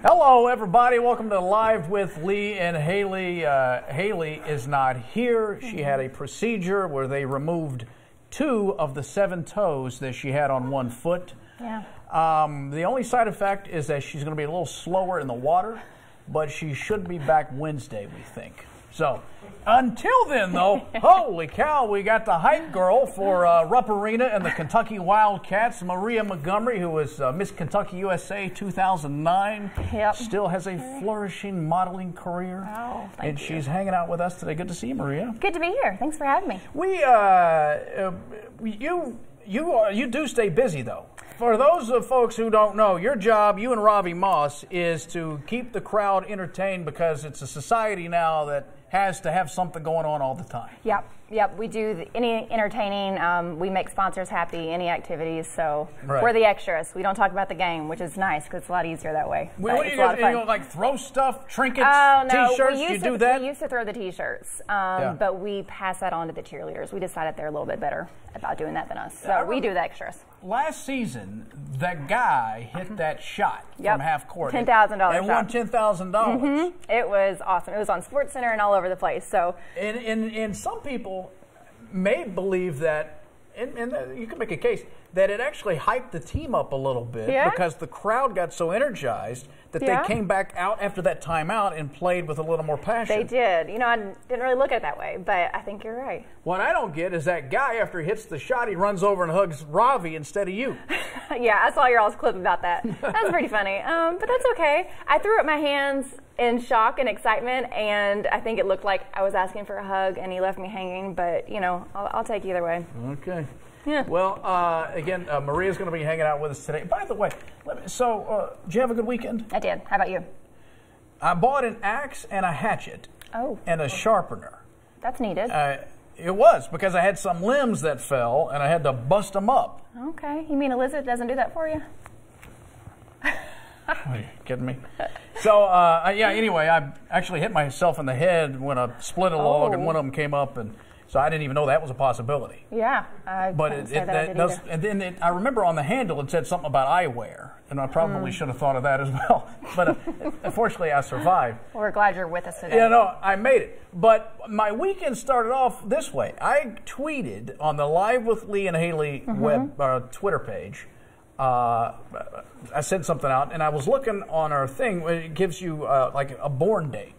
Hello, everybody. Welcome to Live with Lee and Hayley. Hayley is not here. She had a procedure where they removed 2 of the 7 toes that she had on one foot. Yeah. The only side effect is that she's going to be a little slower in the water, but she should be back Wednesday, we think. So, until then, though, holy cow, we got the hype girl for Rupp Arena and the Kentucky Wildcats, Maria Montgomery, who was Miss Kentucky USA 2009. Yep. Still has a flourishing modeling career. Oh, and she's hanging out with us today. Good to see you, Maria. Good to be here. Thanks for having me. You do stay busy, though. For those of folks who don't know, your job, you and Ravi Moss, is to keep the crowd entertained because it's a society now that has to have something going on all the time. Yep. We do any entertaining. We make sponsors happy, any activities. So right. We're the extras. We don't talk about the game, which is nice because it's a lot easier that way. What do you guys, you like throw stuff, trinkets, no, T-shirts? You do that? We used to throw the T-shirts, but we pass that on to the cheerleaders. We decided they're a little bit better about doing that than us. So we do the extras. Last season, that guy hit that shot from half court. $10,000 shot. And won $10,000. It was awesome. It was on SportsCenter and all over the place. So, and some people may believe that, and you can make a case, that it actually hyped the team up a little bit because the crowd got so energized that they came back out after that timeout and played with a little more passion. They did. You know, I didn't really look at it that way, but I think you're right. What I don't get is that guy, after he hits the shot, he runs over and hugs Ravi instead of you. Yeah, I saw your all's clip about that. That was pretty funny, but that's okay. I threw up my hands in shock and excitement, and I think it looked like I was asking for a hug, and he left me hanging, but, you know, I'll take either way. Okay. Yeah. Well, again, Maria's going to be hanging out with us today. By the way, did you have a good weekend? I did. How about you? I bought an axe and a hatchet and a sharpener. That's needed. It was, because I had some limbs that fell, and I had to bust them up. Okay. You mean a lizard doesn't do that for you? Are you kidding me? So, anyway, I actually hit myself in the head when I split a log, and one of them came up, and so I didn't even know that was a possibility. Yeah, but and then I remember on the handle it said something about eyewear, and I probably should have thought of that as well. But unfortunately, I survived. Well, we're glad you're with us today. Yeah, no, I made it. But my weekend started off this way. I tweeted on the Live with Lee and Hayley Twitter page. I sent something out, and I was looking on our thing. It gives you like a born date.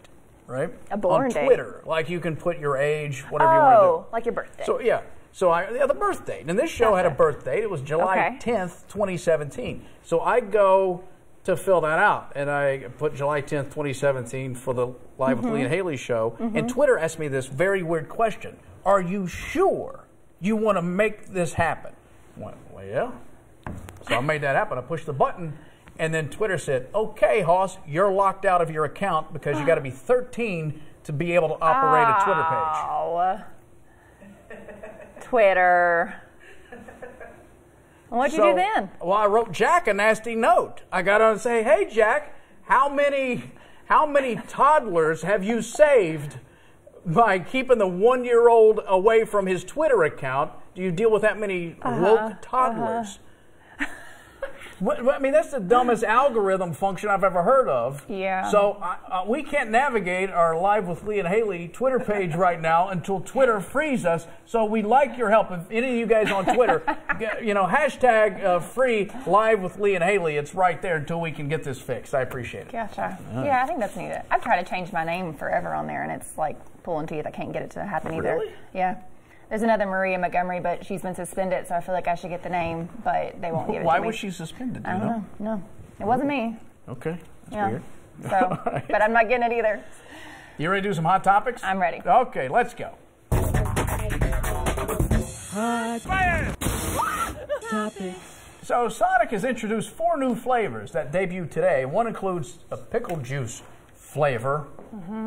Right? A born date. On Twitter, like you can put your age, whatever you want to do. Like your birthday. So the birth date. And this show had a birth date. It was July 10th, 2017. So I go to fill that out, and I put July 10th, 2017 for the Live with Lee and Hayley show. And Twitter asked me this very weird question: are you sure you want to make this happen? I went, well, yeah. So I made that happen. I pushed the button. And then Twitter said, okay, Hoss, you're locked out of your account because you got to be 13 to be able to operate a Twitter page. Twitter. What'd you do then? Well, I wrote Jack a nasty note. I got on and say, hey, Jack, how many toddlers have you saved by keeping the 1-year-old away from his Twitter account? Do you deal with that many woke toddlers? I mean, that's the dumbest algorithm function I've ever heard of. Yeah. So we can't navigate our Live with Lee and Hayley Twitter page right now until Twitter frees us. So we'd like your help. If any of you guys on Twitter, hashtag free Live with Lee and Hayley. It's right there until we can get this fixed. I appreciate it. Gotcha. Yeah, I think that's neat. I've tried to change my name forever on there, and it's like pulling teeth. I can't get it to happen either. Really? Yeah. There's another Maria Montgomery, but she's been suspended, so I feel like I should get the name, but they won't give it to me. Why was she suspended? I don't know. No, it wasn't me. Okay, that's weird. So, right. But I'm not getting it either. You ready to do some hot topics? I'm ready. Okay, let's go. Hot topics. So Sonic has introduced 4 new flavors that debut today. One includes a pickle juice flavor.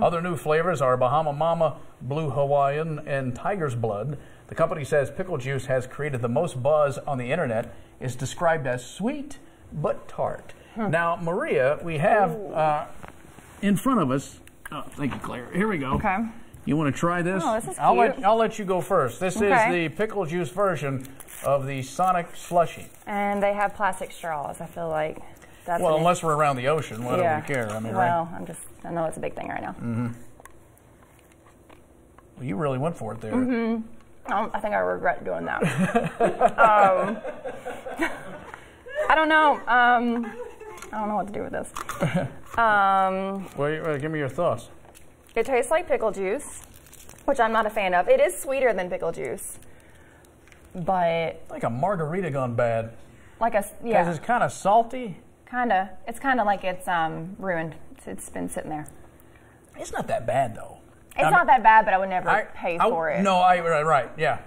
Other new flavors are Bahama Mama, Blue Hawaiian, and Tiger's Blood. The company says pickle juice has created the most buzz on the internet. It's described as sweet but tart. Now, Maria, we have in front of us. Oh, thank you, Claire. Here we go. Okay. You want to try this? Oh, this is cute. I'll let you go first. This is the pickle juice version of the Sonic Slushie. And they have plastic straws, I feel like. Well, unless we're around the ocean, why do we care? I mean, well, I know it's a big thing right now. Mm-hmm. Well, you really went for it there. Mm-hmm. I think I regret doing that. I don't know. I don't know what to do with this. Well, give me your thoughts. It tastes like pickle juice, which I'm not a fan of. It is sweeter than pickle juice, but like a margarita gone bad. Because it's kind of salty. Kinda. It's kind of like it's ruined. It's been sitting there. It's not that bad though. It's not that bad, but I would never pay for it. No, right, yeah.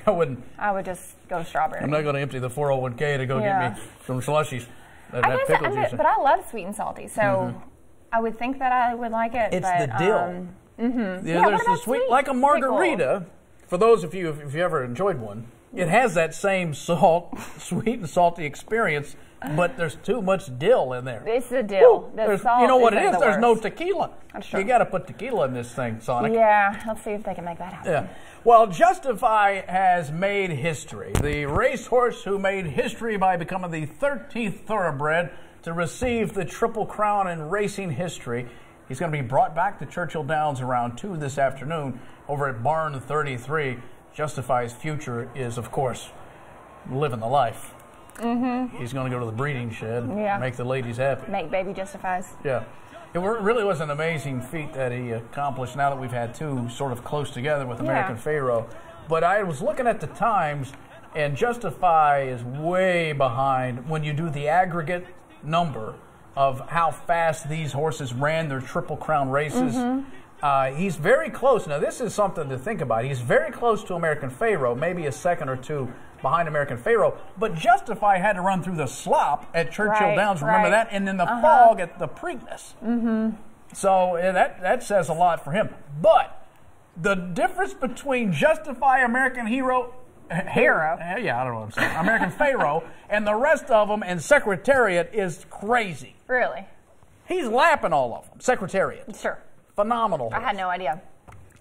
I wouldn't. I would just go strawberry. I'm not going to empty the 401k to go get me some slushies. But I love sweet and salty, so I would think that I would like it. It's the dill. There's the sweet, like a margarita. Pickle. For those of you, if you ever enjoyed one, it has that same sweet and salty experience, but there's too much dill in there. It's the dill. The salt, you know what it is? The there's worst. No tequila. That's true. You got to put tequila in this thing, Sonic. Yeah, let's see if they can make that happen. Yeah. Well, Justify has made history. The racehorse who made history by becoming the 13th thoroughbred to receive the Triple Crown in racing history. He's going to be brought back to Churchill Downs around 2 this afternoon over at Barn 33. Justify's future is, of course, living the life. Mm-hmm. He's going to go to the breeding shed and make the ladies happy. Make baby Justifies. Yeah. It really was an amazing feat that he accomplished now that we've had 2 sort of close together with American Pharaoh. But I was looking at the times, and Justify is way behind when you do the aggregate number of how fast these horses ran their Triple Crown races. Mm-hmm. He's very close. Now, this is something to think about. He's very close to American Pharaoh, maybe a second or 2 behind American Pharaoh, but Justify had to run through the slop at Churchill Downs, remember that, and then the fog at the Preakness. Mm-hmm. So that says a lot for him. But the difference between Justify, American Hero, I don't know what I'm saying, American Pharaoh, and the rest of them and Secretariat is crazy. Really? He's lapping all of them, Secretariat. Sure. Phenomenal. I had no idea.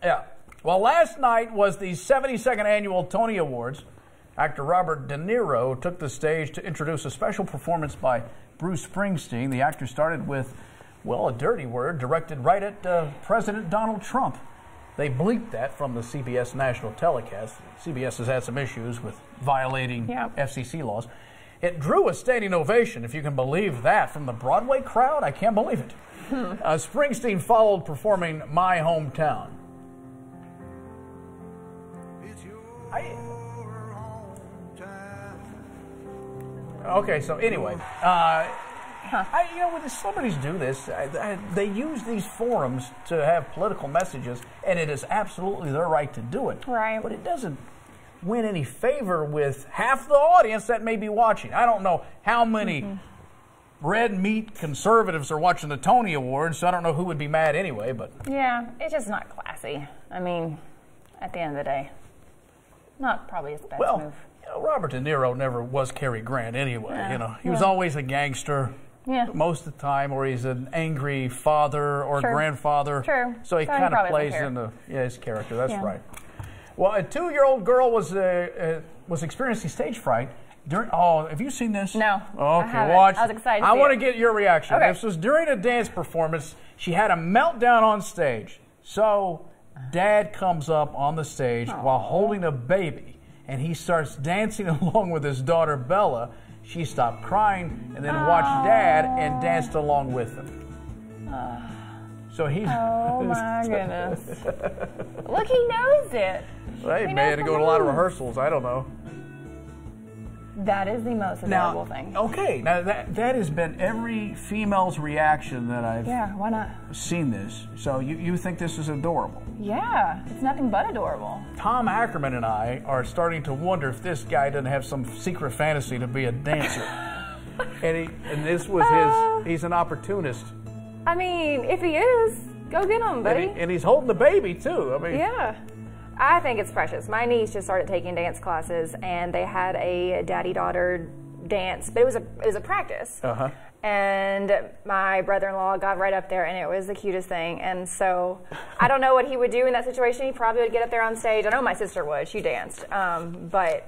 Yeah. Well, last night was the 72nd annual Tony Awards. Actor Robert De Niro took the stage to introduce a special performance by Bruce Springsteen. The actor started with, well, a dirty word directed right at President Donald Trump. They bleeped that from the CBS national telecast. CBS has had some issues with violating FCC laws. It drew a standing ovation, if you can believe that, from the Broadway crowd. I can't believe it. Springsteen followed performing My Hometown. Okay, so anyway, when the celebrities do this, they use these forums to have political messages, and it is absolutely their right to do it. Right. But it doesn't win any favor with half the audience that may be watching. I don't know how many red meat conservatives are watching the Tony Awards, so I don't know who would be mad anyway. But yeah, it's just not classy. I mean, at the end of the day, not probably his best move. Robert De Niro never was Cary Grant anyway. He was always a gangster most of the time, or he's an angry father or grandfather. True. So he kind of plays into his character. That's right. Well, a 2-year-old girl was experiencing stage fright. Have you seen this? No. Okay, watch. I was excited. I want to get your reaction. Okay. This was during a dance performance. She had a meltdown on stage. So Dad comes up on the stage while holding a baby, and he starts dancing along with his daughter Bella. She stopped crying and then watched Dad and danced along with him. So he. Oh my goodness! Look, he knows it. Well, he may have to go to a lot of rehearsals. I don't know. That is the most adorable thing. Okay, now that has been every female's reaction that I've why not? seen this. So you think this is adorable? Yeah, it's nothing but adorable. Tom Ackerman and I are starting to wonder if this guy doesn't have some secret fantasy to be a dancer. and this was he's an opportunist. I mean, if he is, go get him, buddy. And he's holding the baby too. I mean, yeah. I think it's precious. My niece just started taking dance classes, and they had a daddy-daughter dance, but it was a practice. And my brother-in-law got right up there, and it was the cutest thing. And so I don't know what he would do in that situation. He probably would get up there on stage. I know my sister would. She danced. But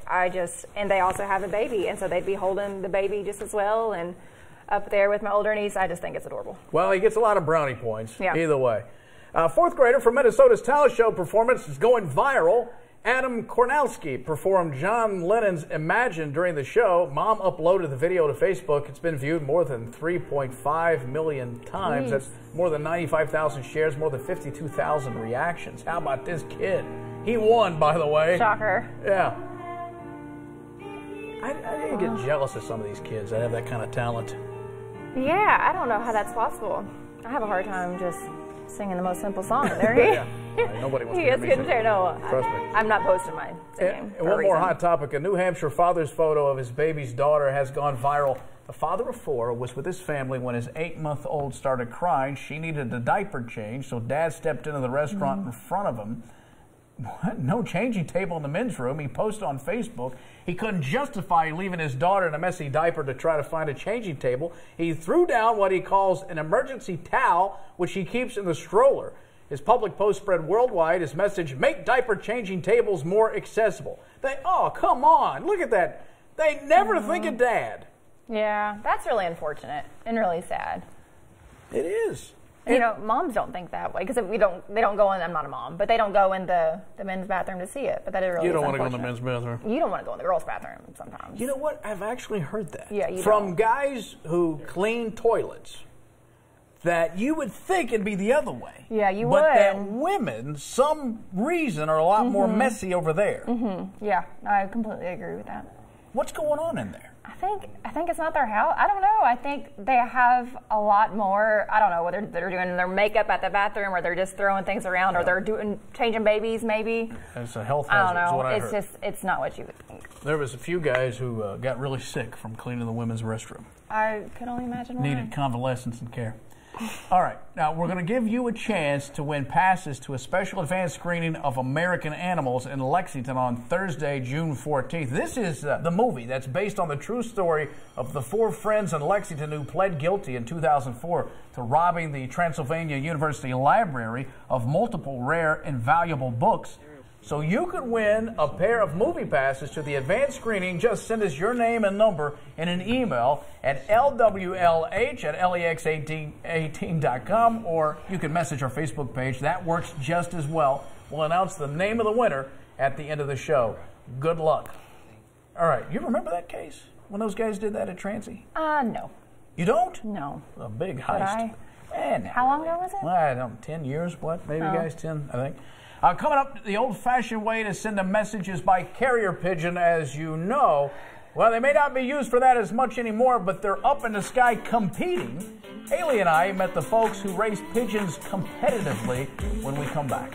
and they also have a baby, and so they'd be holding the baby just as well. And up there with my older niece. I just think it's adorable. Well, he gets a lot of brownie points. Yeah. Either way. Fourth grader from Minnesota's talent show performance is going viral. Adam Cornell performed John Lennon's Imagine during the show. Mom uploaded the video to Facebook. It's been viewed more than 3.5 million times. Jeez. That's more than 95,000 shares, more than 52,000 reactions. How about this kid? He won, by the way. Shocker. Yeah. I get jealous of some of these kids that have that kind of talent. Yeah, I don't know how that's possible. I have a hard time just singing the most simple song. There Yeah. Nobody wants to hear me sing. No, Trust me. I'm not posting mine singing. And one more hot topic. A New Hampshire father's photo of his baby's daughter has gone viral. The father of 4 was with his family when his 8-month-old started crying. She needed a diaper change, so Dad stepped into the restaurant in front of him. What? No changing table in the men's room. He posted on Facebook he couldn't justify leaving his daughter in a messy diaper to try to find a changing table. He threw down what he calls an emergency towel, which he keeps in the stroller. His public post spread worldwide. His message, make diaper changing tables more accessible. Oh, come on. Look at that. They never think of Dad. Yeah, that's really unfortunate and really sad. It is. You know, moms don't think that way because they don't go in. I'm not a mom, but they don't go in the men's bathroom to see it. But that is really you don't want to go in the men's bathroom. You don't want to go in the girls' bathroom sometimes. You know what? I've actually heard that. Yeah, you from don't. Guys who clean toilets. That you would think it'd be the other way. Yeah, you but would. But that women, some reason, are a lot more messy over there. Yeah, I completely agree with that. What's going on in there? I think it's not their house. I don't know. I think they have a lot more. I don't know whether they're doing their makeup at the bathroom or they're just throwing things around or they're changing babies maybe. It's a health hazard. I don't know. Is what I heard. It's not what you would think. There was a few guys who got really sick from cleaning the women's restroom. I could only imagine why. Needed convalescence and care. All right, now we're going to give you a chance to win passes to a special advanced screening of American Animals in Lexington on Thursday, June 14th. This is the movie that's based on the true story of the 4 friends in Lexington who pled guilty in 2004 to robbing the Transylvania University Library of multiple rare and valuable books. So you could win a pair of movie passes to the advanced screening. Just send us your name and number in an email at lwlh@lex18.com, or you can message our Facebook page. That works just as well. We'll announce the name of the winner at the end of the show. Good luck. All right, you remember that case when those guys did that at Transy? No. You don't? No. A big heist. How long ago was it? Well, I don't know, 10 years, what? Maybe, guys, 10, I think. Coming up, the old-fashioned way to send them messages by carrier pigeon, as you know. Well, they may not be used for that as much anymore, but they're up in the sky competing. Hayley and I met the folks who raise pigeons competitively when we come back.